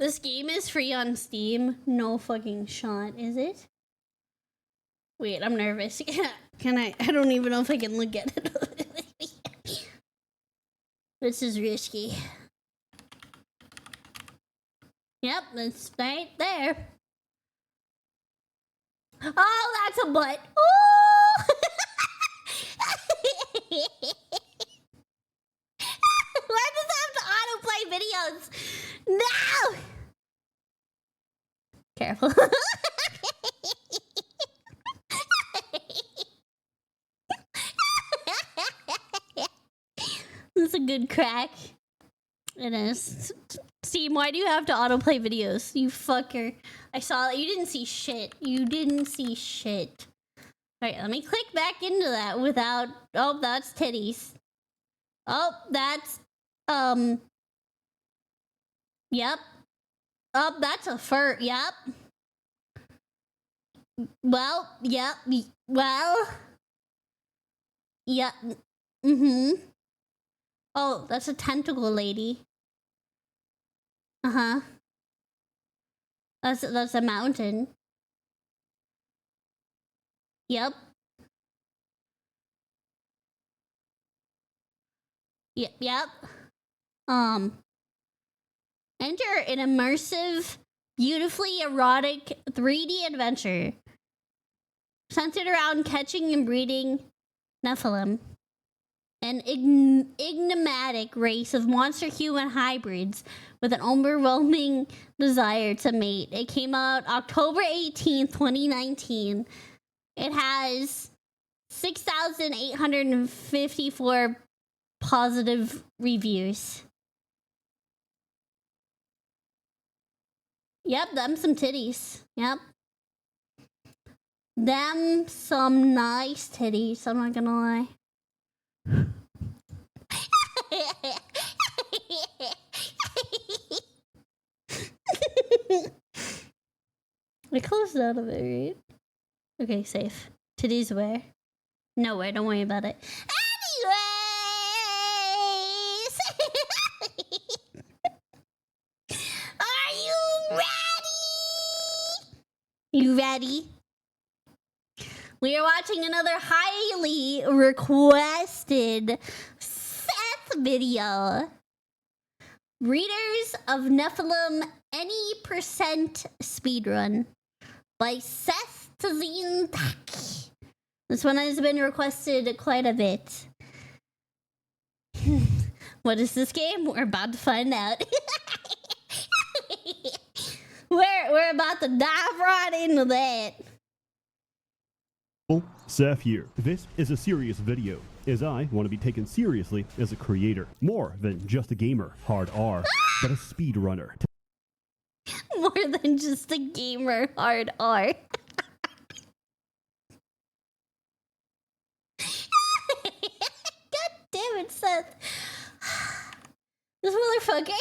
This game is free on Steam. No fucking shot, is it? Wait, I'm nervous. Can I? I don't even know if I can look at it. This is risky. Yep, that's right there. Oh, that's a butt. Oh! Why does it have to autoplay videos? No! Careful. This is a good crack. It is. Steam, why do you have to autoplay videos? You fucker. I saw that. You didn't see shit. You didn't see shit. Alright, let me click back into that without... Oh, that's titties. Oh, that's... Yep. Oh, that's a fur. Yep. Well, yep. Well. Yep. Mm-hmm. Oh, that's a tentacle lady. Uh-huh. That's a mountain. Yep. Yep. Enter an immersive, beautifully erotic 3D adventure centered around catching and breeding Nephilim, an enigmatic race of monster-human hybrids with an overwhelming desire to mate. It came out October 18th, 2019. It has 6,854 positive reviews. Yep, them some titties. Yep. Them some nice titties, I'm not gonna lie. I closed out of it, right? Okay, safe. Titties where? Nowhere, don't worry about it. Anyways! Are you ready? You ready? We are watching another highly requested Seth video. Readers of Nephilim Any Percent Speedrun by SsethTzeentach. This one has been requested quite a bit. What is this game? We're about to find out. We're about to dive right into that. Seth here. This is a serious video, as I want to be taken seriously as a creator. More than just a gamer, hard R, but a speedrunner. More than just a gamer, hard R. God damn it, Seth. This motherfucker.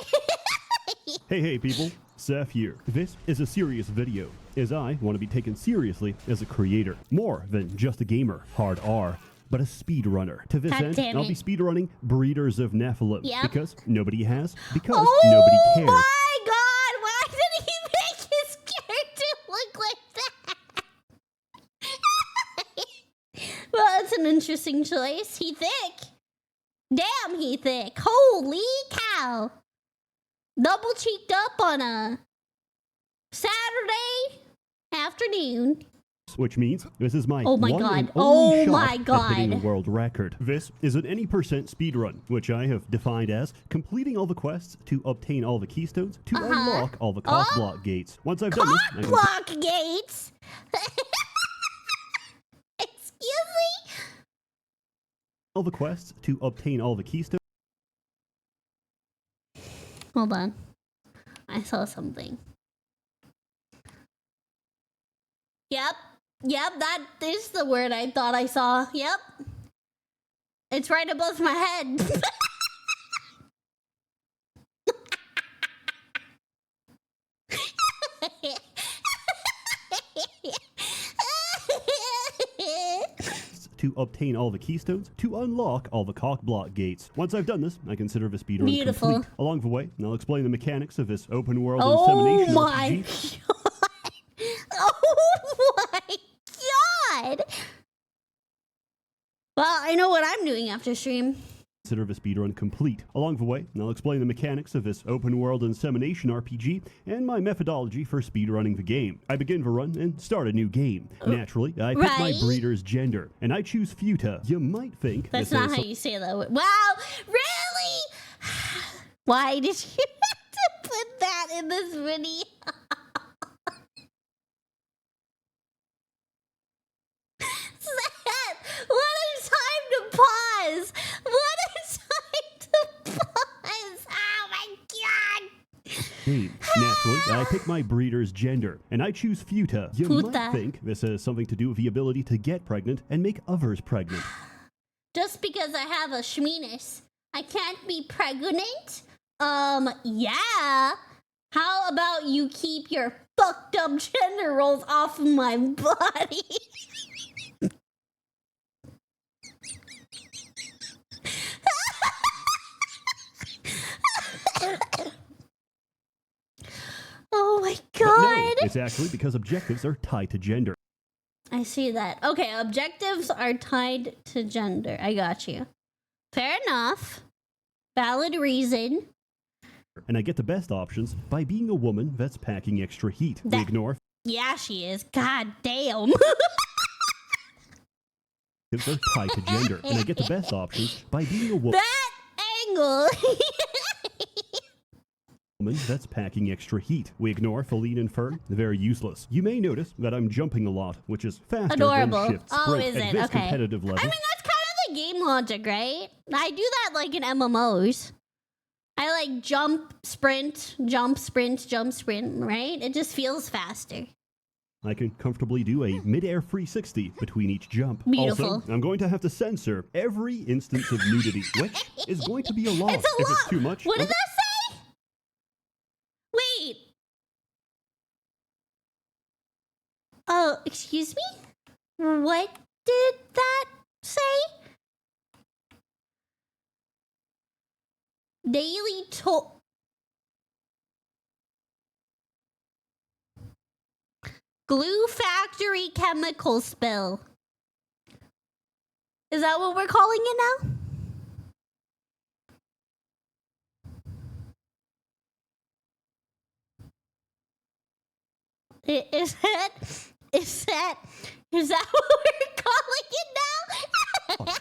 Hey people. Seth here. This is a serious video, as I want to be taken seriously as a creator. More than just a gamer, hard R, but a speedrunner. To this end, I'll be speedrunning Breeders of Nephilim. Yep. Because nobody has, because nobody cares. Oh my god, why did he make his character look like that? Well, that's an interesting choice. He thick. Damn, he thick. Holy cow. Double cheeked up on a Saturday afternoon. Which means this is my one and only shot my god. at hitting the world record. This is an any percent speedrun, which I have defined as completing all the quests to obtain all the keystones to unlock all the cost block gates. Once I've done this, Cock block gates? Excuse me? all the quests to obtain all the keystones. Hold on. I saw something. Yep, that is the word I thought I saw. Yep. It's right above my head. to obtain all the keystones to unlock all the cockblock gates. Once I've done this, I consider the speedrun Beautiful. complete. Along the way, I'll explain the mechanics of this open world Oh insemination my RPG. god! Oh my god! Well, I know what I'm doing after stream. Consider the speedrun complete. Along the way, I'll explain the mechanics of this open world insemination RPG and my methodology for speedrunning the game. I begin the run and start a new game. Naturally, I pick my Right. breeder's gender, and I choose Vtuber. You might think That's this not is how you say that. Wow, really? Why did you have to put that in this video? Seth, what a time to pause! What a time to pause! Oh my god! game. Naturally, I pick my breeder's gender, and I choose Vtuber. You Vtuber. might think this has something to do with the ability to get pregnant and make others pregnant. Just because I have a schmeenus, I can't be pregnant? Yeah. How about you keep your fucked up gender roles off of my body? Oh my But no, god. it's actually because objectives are tied to gender. I see that. Okay, objectives are tied to gender. I got you. Fair enough. Valid reason. And I get the best options by being a woman that's packing extra heat. We That- ignore Yeah, she is. God damn. objectives are tied to gender. And I get the best options by being a woman That angle. that's packing extra heat. We ignore Feline and Fern. Very useless. You may notice that I'm jumping a lot, which is faster Adorable. than shift Oh, sprint is at it? this Okay. competitive level. I mean, that's kind of the game logic, right? I do that like in MMOs. I like jump, sprint, right? It just feels faster. I can comfortably do a mid-air 360 between each jump. Beautiful. Also, I'm going to have to censor every instance of nudity, which is going to be a lot. It's a If lot. it's too much, What I'm did that say? Wait. Oh, excuse me? What did that say? Daily glue factory chemical spill. Is that what we're calling it now? Is that what we're calling it now?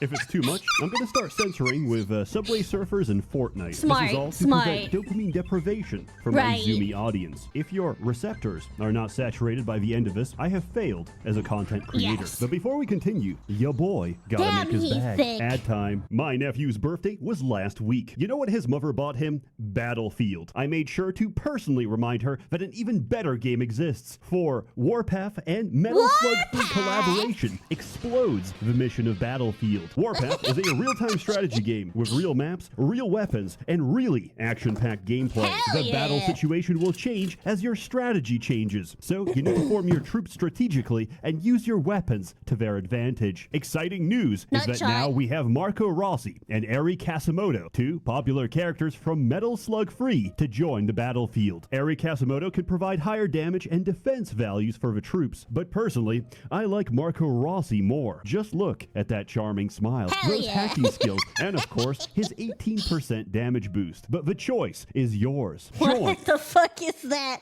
If it's too much, I'm going to start censoring with Subway Surfers and Fortnite. Smart, This is all to smart. prevent dopamine deprivation from Right. my Zoomy audience. If your receptors are not saturated by the end of this, I have failed as a content creator. Yes. But before we continue, ya boy gotta Damn, make his he's bag. thick. Ad time. My nephew's birthday was last week. You know what his mother bought him? Battlefield. I made sure to personally remind her that an even better game exists. For Warpath and Metal Slug Free Warpath? collaboration explodes the mission of Battlefield. Warpath is a real-time strategy game with real maps, real weapons, and really action-packed gameplay. Hell The battle yeah. situation will change as your strategy changes, so you need to form your troops strategically and use your weapons to their advantage. Exciting news is that Nutshot. now we have Marco Rossi and Eri Kasimoto, two popular characters from Metal Slug Free, to join the battlefield. Eri Kasimoto can provide higher damage and defense values for the troops, but personally, I like Marco Rossi more. Just look at that charming smile, Hell those yeah. hacking skills, and of course, his 18% damage boost. But the choice is yours. Join. What the fuck is that?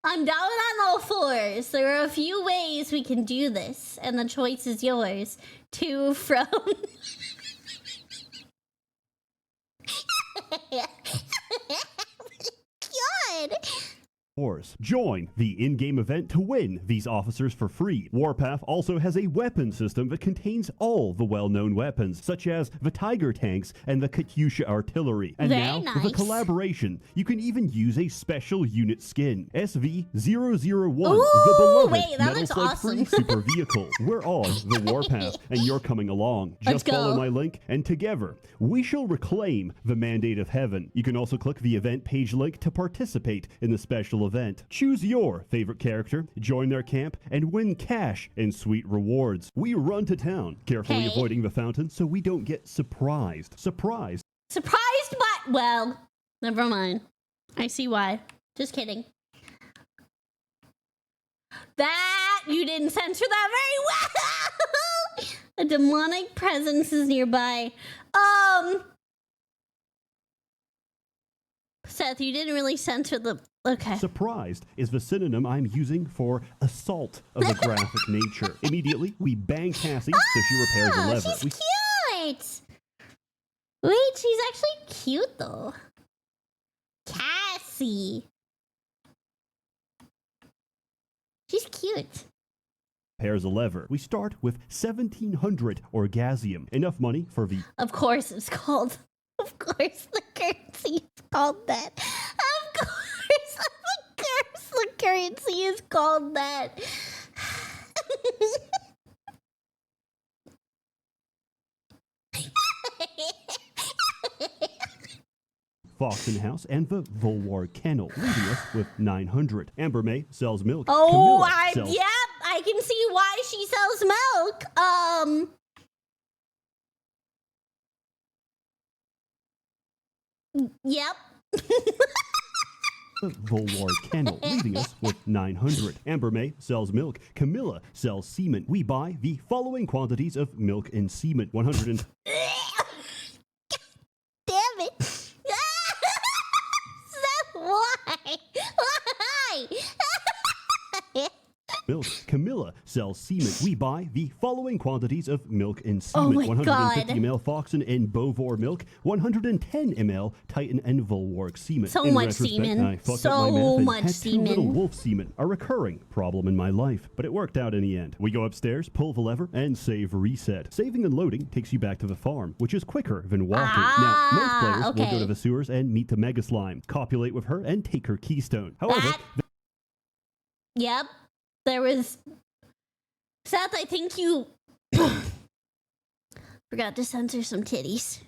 I'm down on all fours. There are a few ways we can do this, and the choice is yours. To, from. God. Join the in-game event to win these officers for free. Warpath also has a weapon system that contains all the well-known weapons, such as the Tiger tanks and the Katyusha artillery. And Very now, with a nice. collaboration, you can even use a special unit skin, SV001, Ooh, the beloved wait, that Metal looks Slug awesome. Free super vehicle. We're on the Warpath, and you're coming along. Let's Just follow go. my link, and together, we shall reclaim the mandate of heaven. You can also click the event page link to participate in the special special event. Choose your favorite character, join their camp, and win cash and sweet rewards. We run to town, carefully avoiding the fountain so we don't get surprised. Surprised, but, well, never mind. I see why. Just kidding. That, you didn't censor that very well! A demonic presence is nearby. Seth, you didn't really censor the... Okay. Surprised is the synonym I'm using for assault of a graphic nature. Immediately, we bang Cassie so she repairs the lever. She's cute! Wait, she's actually cute though. Cassie. She's cute. Repairs a lever. We start with 1,700 orgasm. Enough money for the... Of course it's called... Of course the currency is called that. Of course the currency is called that. Foxen House and the Volwar Kennel, leaving us with 900. Amber May sells milk. Oh, sells... yep, I can see why she sells milk. Yep. The Volwar Kennel, leaving us with 900. Amber May sells milk. Camilla sells semen. We buy the following quantities of milk and semen. 100 and... Damn it. Seth, why? Why? Milk. Camilla sells semen. We buy the following quantities of milk and semen. 150 ml Foxen and Bovor milk. 110 ml Titan and Volwark semen. So in much retrospect, semen. I fucked So up my math and much had semen. Two little wolf semen, a recurring problem in my life, but it worked out in the end. We go upstairs, pull the lever, and save reset. Saving and loading takes you back to the farm, which is quicker than walking. Now, most players will go to the sewers and meet the Mega Slime, copulate with her, and take her keystone. However, Yep. There was... Seth, I think you... forgot to censor some titties.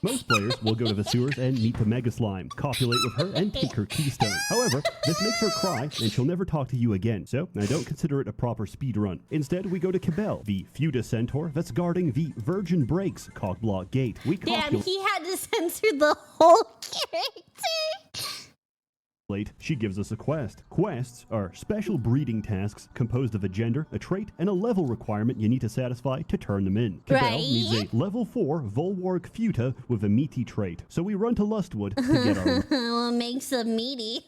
most players will go to the sewers and meet the Mega Slime, copulate with her, and take her keystone. However, this makes her cry, and she'll never talk to you again, so I don't consider it a proper speedrun. Instead, we go to Cabell, the Futa centaur that's guarding the Virgin Breaks cockblock gate. Damn, he had to censor the whole character. She gives us a quest. Quests are special breeding tasks composed of a gender, a trait, and a level requirement you need to satisfy to turn them in. Cabell needs a level 4 Volwark Futa with a meaty trait, so we run to Lustwood to get our... What makes them meaty?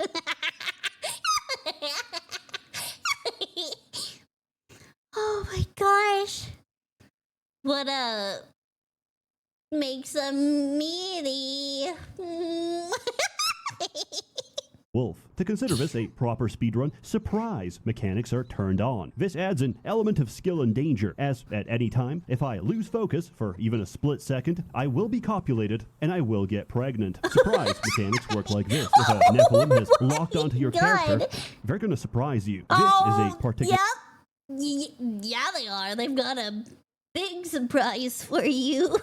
Oh my gosh. What makes them meaty? Wolf. To consider this a proper speedrun, surprise mechanics are turned on. This adds an element of skill and danger, as at any time, if I lose focus for even a split second, I will be copulated and I will get pregnant. Surprise mechanics work like this. If a Nephilim has locked onto your character, they're going to surprise you. This is a particular... Yep. Yeah, they are. They've got a big surprise for you.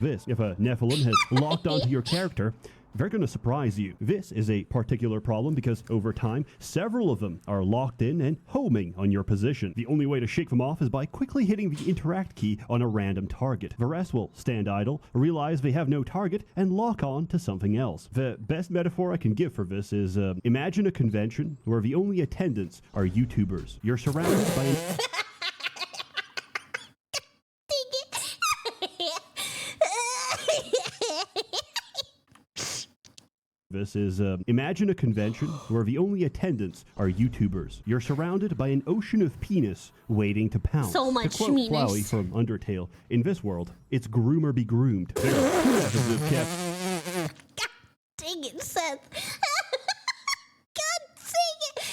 If a Nephilim has locked onto your character, they're going to surprise you. This is a particular problem because over time, several of them are locked in and homing on your position. The only way to shake them off is by quickly hitting the interact key on a random target. The rest will stand idle, realize they have no target, and lock on to something else. The best metaphor I can give for this is imagine a convention where the only attendants are YouTubers. You're surrounded by an... This is, imagine a convention where the only attendants are YouTubers. You're surrounded by an ocean of penis waiting to pounce. So much to quote Flowey from Undertale, in this world, it's groom or be groomed. There are 2 episodes of God dang it, Seth. God dang it.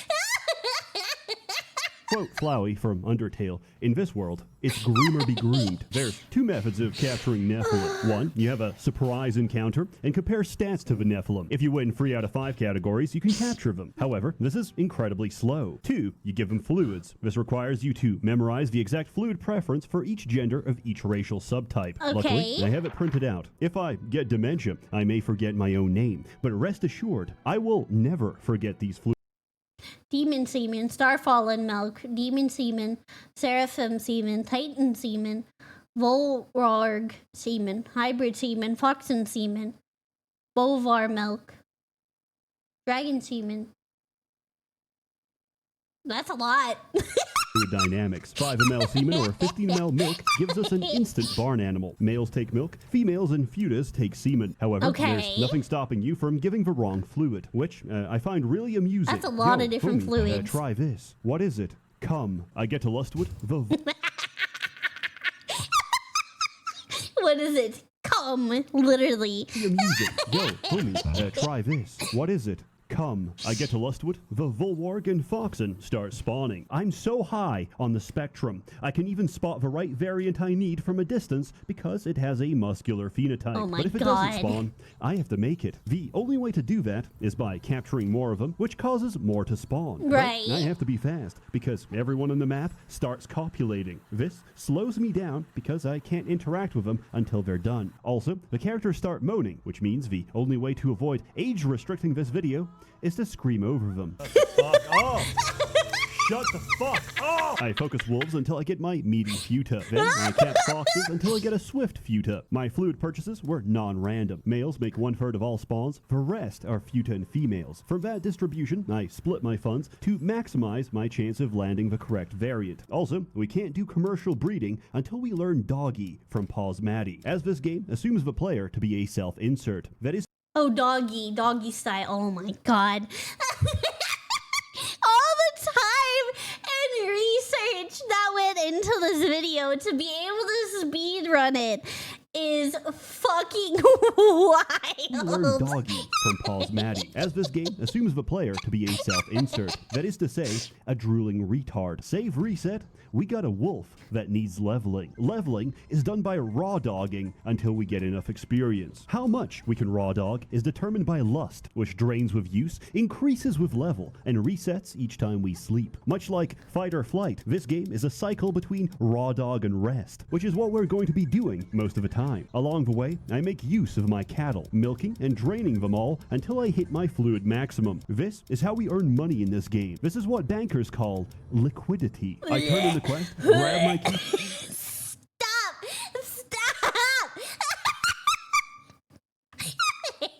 quote Flowey from Undertale, in this world, it's groom or be groomed. There's two methods of capturing Nephilim. One, you have a surprise encounter and compare stats to the Nephilim. If you win 3 out of 5 categories, you can capture them. However, this is incredibly slow. 2, you give them fluids. This requires you to memorize the exact fluid preference for each gender of each racial subtype. Okay. Luckily, I have it printed out. If I get dementia, I may forget my own name, but rest assured, I will never forget these fluids. Demon semen, starfallen milk, demon semen, seraphim semen, titan semen, volrarg semen, hybrid semen, foxen semen, bovar milk, dragon semen. That's a lot. Dynamics. 5 ml semen or 15 ml milk gives us an instant barn animal. Males take milk, females and foetus take semen. However, there's nothing stopping you from giving the wrong fluid, which I find really amusing. That's a lot of different fluids. Try this. What is it? Come. I get to lust with the... What is it? Come. Literally. Amusing. Yo, homie, try this. What is it? Come, I get to lustwood, the Volwarg and Foxen start spawning. I'm so high on the spectrum, I can even spot the right variant I need from a distance because it has a muscular phenotype. Oh my but if it doesn't spawn, I have to make it. The only way to do that is by capturing more of them, which causes more to spawn. Right. But I have to be fast because everyone on the map starts copulating. This slows me down because I can't interact with them until they're done. Also, the characters start moaning, which means the only way to avoid age restricting this video is to scream over them. Fuck off! Shut the fuck up! I focus wolves until I get my meaty Futa. Then I cap foxes until I get a swift Futa. My fluid purchases were non-random. Males make 1/3 of all spawns. The rest are Futa and females. From that distribution, I split my funds to maximize my chance of landing the correct variant. Also, we can't do commercial breeding until we learn Doggy from Paws Maddie, as this game assumes the player to be a self-insert. That is... Oh, doggy style. Oh my god. All the time and research that went into this video to be able to speedrun it is fucking wild. You learn Doggy from Paws Maddie, as this game assumes the player to be a self-insert. That is to say, a drooling retard. Save reset, we got a wolf that needs leveling. Leveling is done by raw dogging until we get enough experience. How much we can raw dog is determined by lust, which drains with use, increases with level, and resets each time we sleep. Much like fight or flight, this game is a cycle between raw dog and rest, which is what we're going to be doing most of the time. Along the way, I make use of my cattle, milking and draining them all until I hit my fluid maximum. This is how we earn money in this game. This is what bankers call liquidity. I turn in the quest, grab my key. Stop! Dang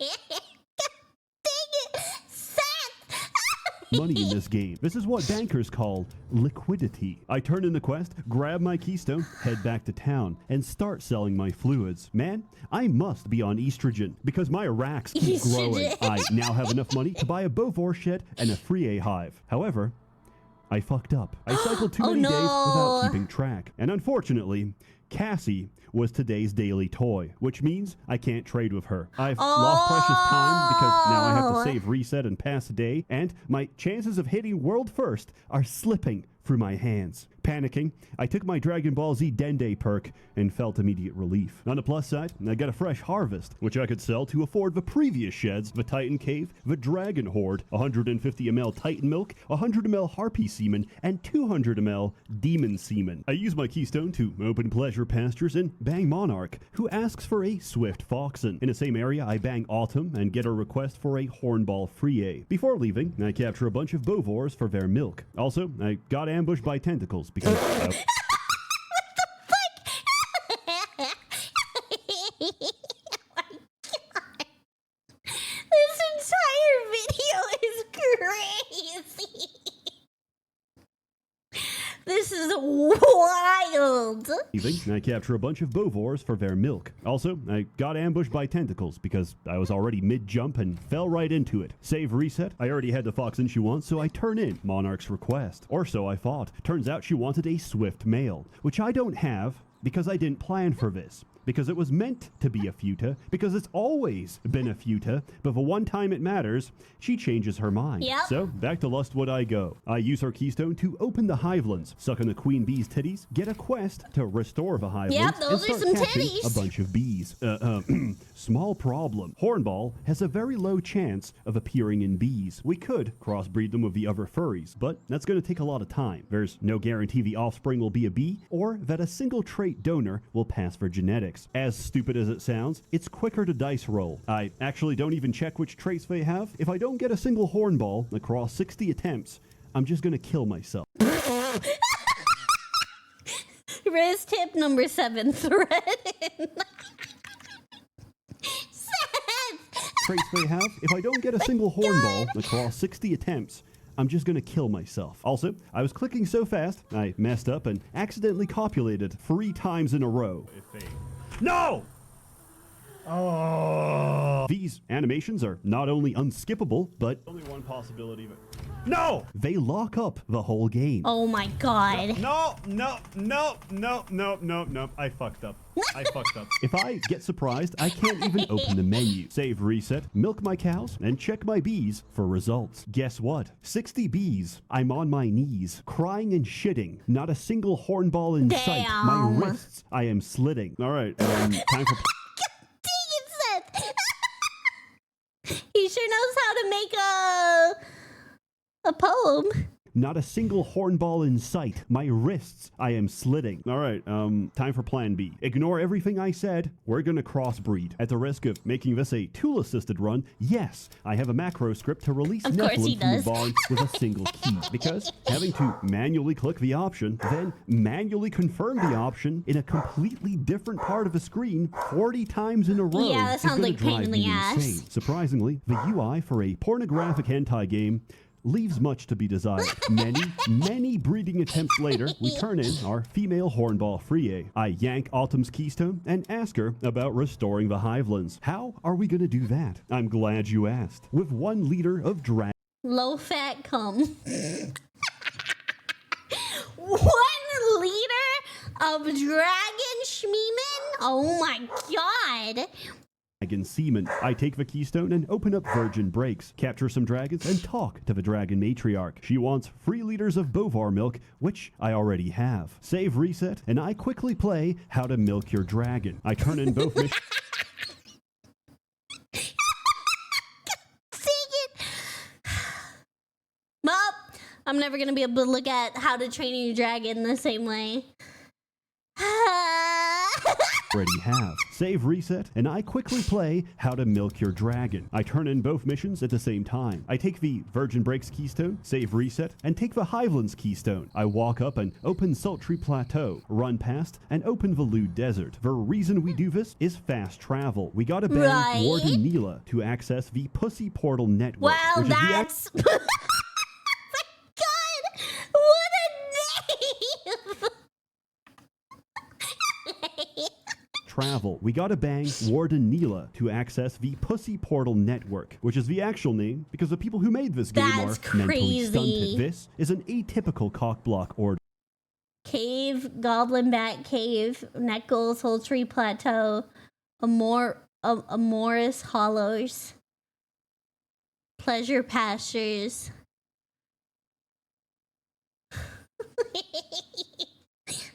it! Seth! Money in this game. This is what bankers call liquidity. I turn in the quest, grab my keystone, head back to town, and start selling my fluids. Man, I must be on estrogen because my racks keep growing. I now have enough money to buy a Bovor shed and a Free hive. However, I fucked up. I cycled too many days without keeping track. And unfortunately, Cassie was today's daily toy, which means I can't trade with her. I've lost precious time because now I have to save reset and pass a day, and my chances of hitting world first are slipping through my hands. Panicking, I took my Dragon Ball Z Dende perk and felt immediate relief. On the plus side, I got a fresh harvest, which I could sell to afford the previous sheds, the Titan Cave, the Dragon Horde, 150 ml Titan Milk, 100 ml Harpy Semen, and 200 ml Demon Semen. I use my keystone to open Pleasure Pastures and bang Monarch, who asks for a Swift Foxen. In the same area, I bang Autumn and get a request for a Hornball Free. Before leaving, I capture a bunch of Bovors for their milk. Also, I got ambushed by tentacles because... What the fuck? Oh my god. This entire video is crazy. This is wild. I capture a bunch of Bovors for their milk. Also, I got ambushed by tentacles because I was already mid-jump and fell right into it. Save reset, I already had the Foxen she wants, so I turn in Monarch's request. Or so I thought. Turns out she wanted a Swift male, which I don't have, because I didn't plan for this. Because it was meant to be a futa, because it's always been a futa, but for one time it matters, she changes her mind. Yep. So, back to Lustwood I go. I use her keystone to open the hivelands, suck on the queen bee's titties, get a quest to restore the hivelands, Yep, those and are start some catching titties. a bunch of bees. Small problem. Hornball has a very low chance of appearing in bees. We could crossbreed them with the other furries, but that's going to take a lot of time. There's no guarantee the offspring will be a bee, or that a single trait donor will pass for genetics. As stupid as it sounds, it's quicker to dice roll. I actually don't even check which traits they have. If I don't get a single hornball across 60 attempts, I'm just gonna kill myself. Riz tip number 7, thread. Traits they have. If I don't get a single hornball across 60 attempts, I'm just gonna kill myself. Also, I was clicking so fast, I messed up and accidentally copulated 3 times in a row. No! Oh. These animations are not only unskippable, but only one possibility. No! They lock up the whole game. Oh my god. No. I fucked up. If I get surprised, I can't even open the menu. Save, reset, milk my cows, and check my bees for results. Guess what? 60 bees. I'm on my knees, crying and shitting. Not a single hornball in sight. My wrists, I am slitting. All right, time for... Dang it, Seth. He sure knows how to make a poem. Not a single hornball in sight. My wrists, I am slitting. All right, time for plan B. Ignore everything I said. We're gonna crossbreed. At the risk of making this a tool-assisted run, yes, I have a macro script to release Nephilim from the barn with a single key. Because having to manually click the option, then manually confirm the option in a completely different part of the screen 40 times in a row. Yeah, that sounds like pain in the ass. Insane. Surprisingly, the UI for a pornographic hentai game leaves much to be desired. Many breeding attempts later, we turn in our female hornball Free. I yank Autumn's keystone and ask her about restoring the hivelands. How are we gonna do that? I'm glad you asked. With 1 liter of drag... Low fat cum. 1 liter of dragon schmeeman? Oh my god. dragon semen. I take the keystone and open up virgin breaks, capture some dragons, and talk to the dragon matriarch. She wants 3 liters of bovar milk, which I already have. Save, reset, and I quickly play How to Milk Your Dragon. I turn in both missions. I'm never gonna be able to look at How to Train Your Dragon the same way. Already have. Save, reset, and I quickly play How to Milk Your Dragon. I turn in both missions at the same time. I take the Virgin Breaks keystone, save, reset, and take the Hivelands keystone. I walk up and open Sultry Plateau, run past, and open the Lewd Desert. The reason we do this is fast travel. We gotta bang Warden Neela to access the Pussy Portal Network. Well, that's... God! What a name! Travel. We gotta bang Warden Neela to access the Pussy Portal Network, which is the actual name because the people who made this game are mentally stunted. This is an atypical cockblock order. Cave, Goblin Bat Cave, Neckles, Sultry Plateau, Amorous Hollows, Pleasure Pastures.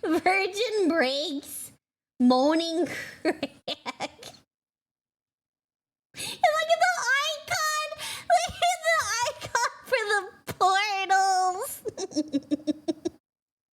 Virgin Breaks, Moaning Crack. And look at the icon! Look at the icon for the portals!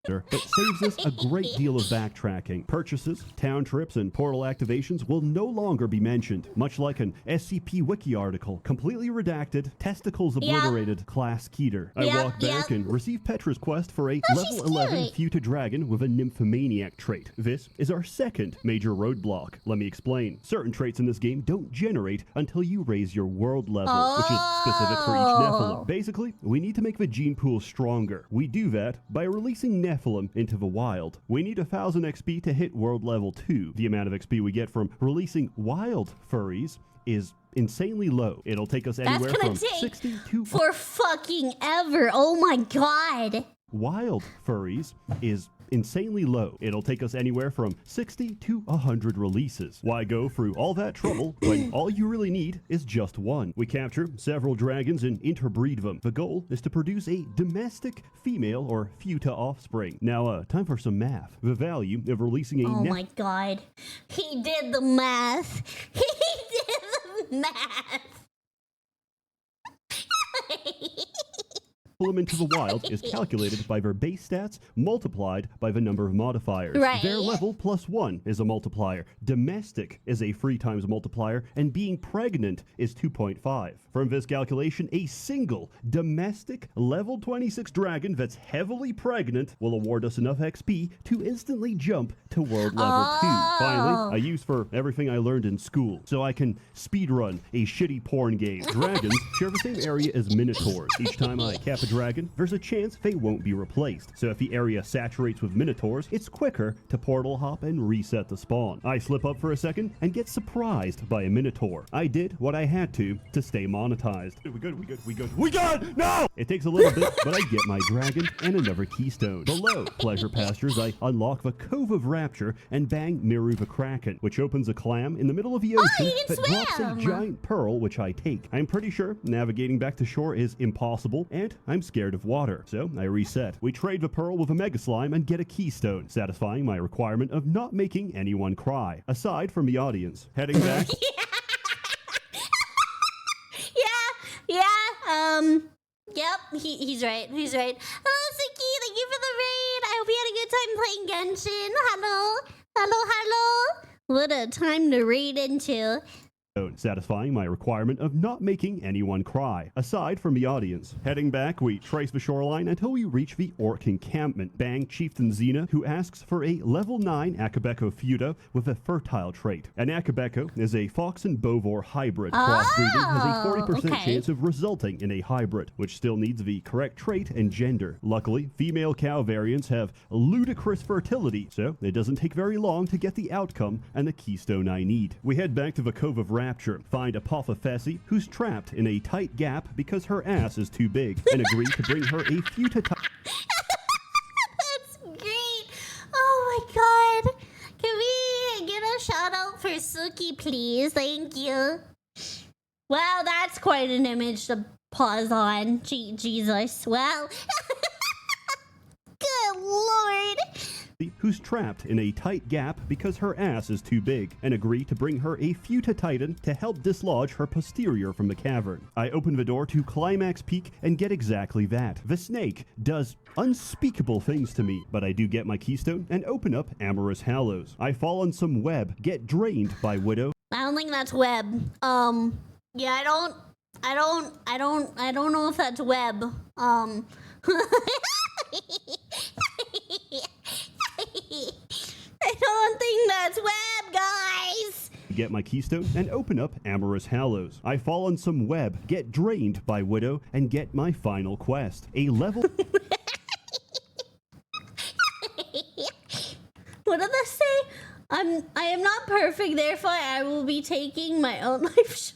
But saves us a great deal of backtracking. Purchases, town trips, and portal activations will no longer be mentioned, much like an SCP Wiki article, completely redacted, testicles obliterated, class Keter. I walk back and receive Petra's quest for a level 11 Futa dragon with a nymphomaniac trait. This is our second major roadblock. Let me explain. Certain traits in this game don't generate until you raise your world level, which is specific for each Nephilim. Basically, we need to make the gene pool stronger. We do that by releasing Nephilim into the wild. We need 1,000 XP to hit world level 2. The amount of XP we get from releasing wild furries is insanely low. It'll take us anywhere from 60 to... for fucking ever. Oh my god. Wild furries is insanely low. It'll take us anywhere from 60 to 100 releases. Why go through all that trouble when all you really need is just one? We capture several dragons and interbreed them. The goal is to produce a domestic female or Vtuber offspring. Now, time for some math. The value of releasing a Oh my god. He did the math. He did the math. Nephilim into the wild is calculated by their base stats multiplied by the number of modifiers. Right. Their level plus 1 is a multiplier. Domestic is a 3 times multiplier, and being pregnant is 2.5. From this calculation, a single domestic level 26 dragon that's heavily pregnant will award us enough XP to instantly jump to world level 2. Finally, a use for everything I learned in school, so I can speedrun a shitty porn game. Dragons share the same area as minotaurs. Each time I cap a dragon, there's a chance they won't be replaced. So if the area saturates with minotaurs, it's quicker to portal hop and reset the spawn. I slip up for a second and get surprised by a minotaur. I did what I had to stay monetized. We good! No! It takes a little bit, but I get my dragon and another keystone. Below Pleasure Pastures, I unlock the Cove of Rapture and bang Miru the Kraken, which opens a clam in the middle of the ocean that drops a giant pearl, which I take. I'm pretty sure navigating back to shore is impossible, and I'm scared of water, so I reset. We trade the pearl with a mega slime and get a keystone, satisfying my requirement of not making anyone cry, aside from the audience. Heading back. Yep, he's right. Oh, Suki, thank you for the raid. I hope you had a good time playing Genshin. Hello. What a time to raid into. Satisfying my requirement of not making anyone cry, aside from the audience. Heading back, we trace the shoreline until we reach the Orc encampment. Bang Chieftain Xena, who asks for a level 9 Akabeko Vtuber with a fertile trait. An Akabeko is a fox and bovor hybrid. Crossbreeding has a 40% chance of resulting in a hybrid, which still needs the correct trait and gender. Luckily, female cow variants have ludicrous fertility, so it doesn't take very long to get the outcome and the keystone I need. We head back to the Cove of Rapture, find Apophethesy, who's trapped in a tight gap because her ass is too big, and agree to bring her a Vtuber. That's great. Oh my god. Can we get a shout out for Suki, please? Thank you. Wow, that's quite an image to pause on. Jesus. Well, good lord. Who's trapped in a tight gap because her ass is too big, and agree to bring her a Vtuber Titan to help dislodge her posterior from the cavern. I open the door to Climax Peak and get exactly that. The snake does unspeakable things to me, but I do get my keystone and open up Amorous Hallows. I fall on some web, get drained by Widow. I don't think that's web. Yeah, I don't know if that's web. I don't think that's web, guys. Get my keystone and open up Amorous Hallows. I fall on some web, get drained by Widow, and get my final quest. A level... What did that say? I am not perfect, therefore I will be taking my own life.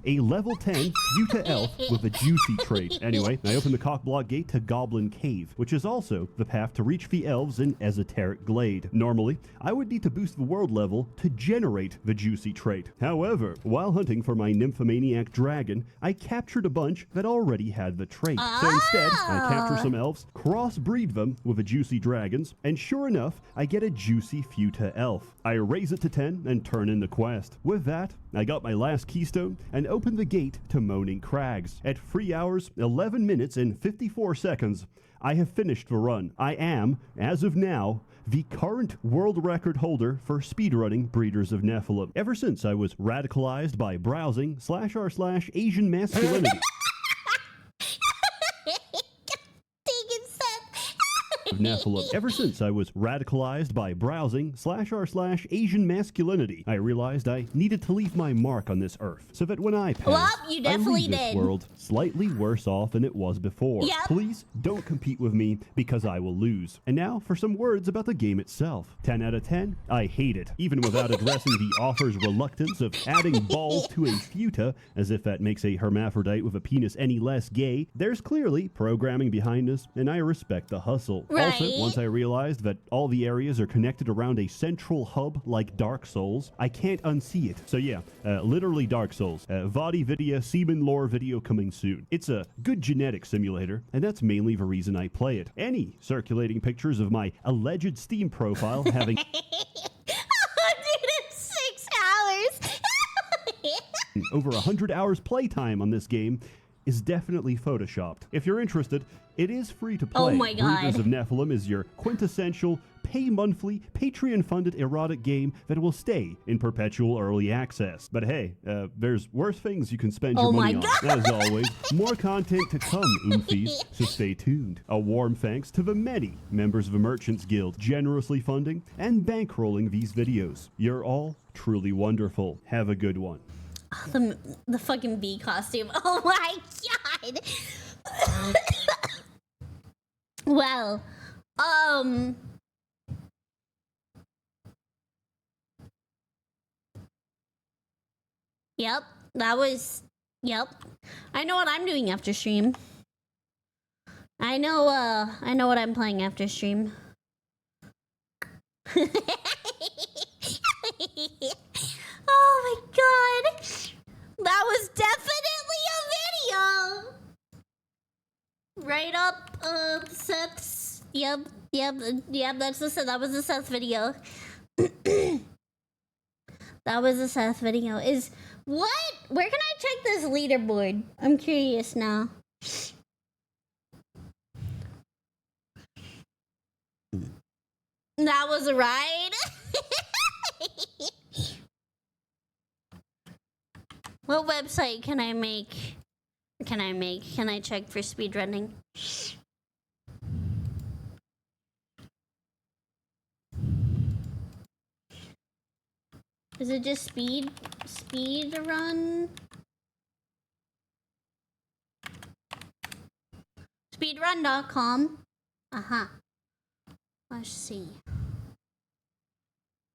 A level 10 Vtuber elf with a juicy trait. Anyway, I open the cockblock gate to Goblin Cave, which is also the path to reach the elves in Esoteric Glade. Normally, I would need to boost the world level to generate the juicy trait. However, while hunting for my nymphomaniac dragon, I captured a bunch that already had the trait. So instead, I capture some elves, crossbreed them with the juicy dragons, and sure enough, I get a juicy Vtuber elf. I raise it to 10 and turn in the quest. With that, I got my last keystone and opened the gate to Moaning Crags. At 3 hours, 11 minutes, and 54 seconds, I have finished the run. I am, as of now, the current world record holder for speedrunning Breeders of Nephilim. Ever since I was radicalized by browsing /r/Asian masculinity. of Nephilim. Ever since I was radicalized by browsing /r/Asian masculinity, I realized I needed to leave my mark on this earth, so that when I pass, Well, you I definitely leave this did. world slightly worse off than it was before. Yep. Please don't compete with me because I will lose. And now for some words about the game itself. 10 out of 10, I hate it. Even without addressing the author's reluctance of adding balls to a futa, as if that makes a hermaphrodite with a penis any less gay, there's clearly programming behind this, and I respect the hustle. Right. Also, once I realized that all the areas are connected around a central hub like Dark Souls, I can't unsee it. So yeah, literally Dark Souls. Vadi Vidya Seaman Lore video coming soon. It's a good genetic simulator, and that's mainly the reason I play it. Any circulating pictures of my alleged Steam profile having 106 hours. over 100 hours playtime on this game is definitely photoshopped. If you're interested, it is free to play. Oh my God. Breeders of Nephilim is your quintessential pay-monthly, Patreon-funded erotic game that will stay in perpetual early access. But hey, there's worse things you can spend your money on. As always, more content to come, Oomfies, so stay tuned. A warm thanks to the many members of the Merchants Guild generously funding and bankrolling these videos. You're all truly wonderful. Have a good one. The fucking bee costume. Oh my God. Well, yep, yep. I know what I'm doing after stream. I know what I'm playing after stream. Oh my God. That was definitely a video. Right up, Seth's. Yep, that was the Seth video. That was the Seth video. Where can I check this leaderboard? I'm curious now. That was a ride. What website can I make? Can I check for speedrunning? Is it just speedrun? Speedrun.com. Let's see.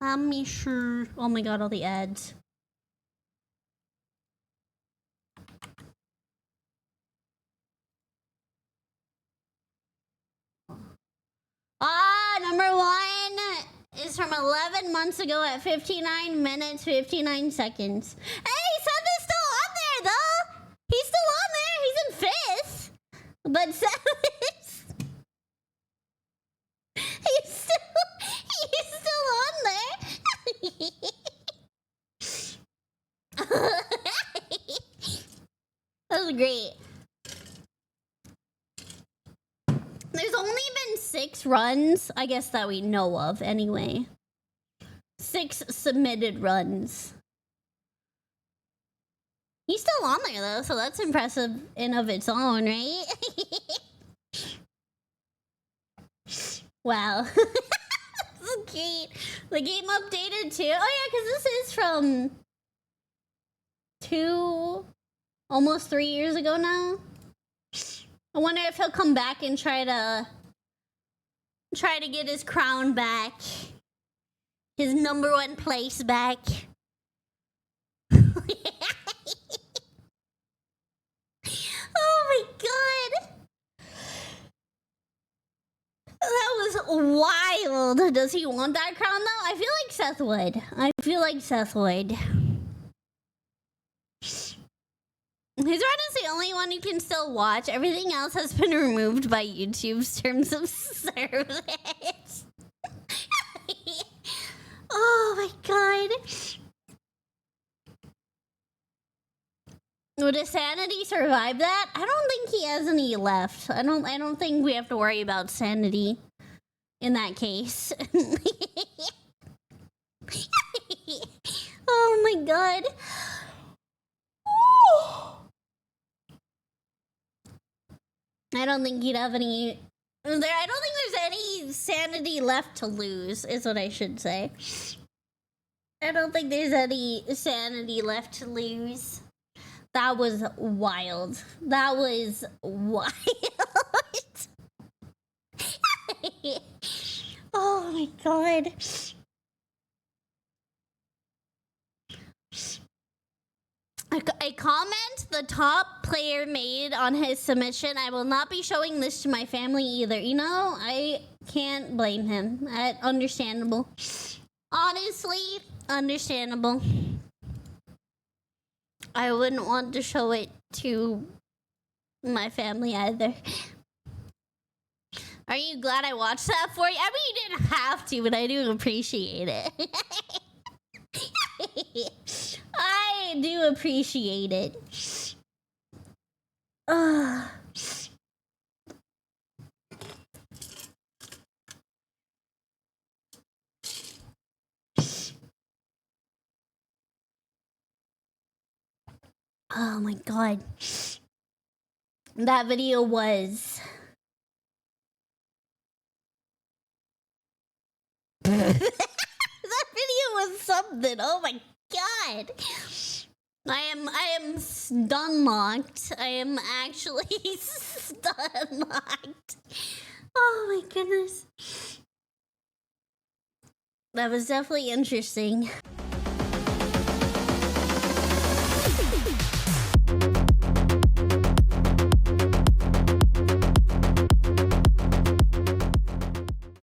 Let me sure. Oh my God, all the ads. Number one is from 11 months ago at 59 minutes, 59 seconds. Hey, Seth is still on there, though. He's still on there. He's in 5th. But Seth is... He's still on there. That was great. There's only been 6 runs, I guess, that we know of anyway. 6 submitted runs. He's still on there though, so that's impressive in of its own, right? Wow. This is great. The game updated too. Oh yeah, because this is from almost 3 years ago now. I wonder if he'll come back and try to get his crown back. His #1 place back. Oh my God. That was wild. Does he want that crown though? I feel like Seth would. His run is the only one you can still watch. Everything else has been removed by YouTube's terms of service. Oh my God. Would Sanity survive that? I don't think he has any left. I don't think we have to worry about Sanity in that case. Oh my God. I don't think he'd have any I don't think there's any sanity left to lose, is what I should say. I don't think there's any sanity left to lose. That was wild. That was wild. Oh my god. A comment the top player made on his submission. I will not be showing this to my family either. You know, I can't blame him. Understandable. Honestly, understandable. I wouldn't want to show it to my family either. Are you glad I watched that for you? I mean, you didn't have to, but I do appreciate it. I do appreciate it. Oh my god. That video was... that video was something. Oh my god. I am stun locked. I am actually stun locked. Oh my goodness. That was definitely interesting.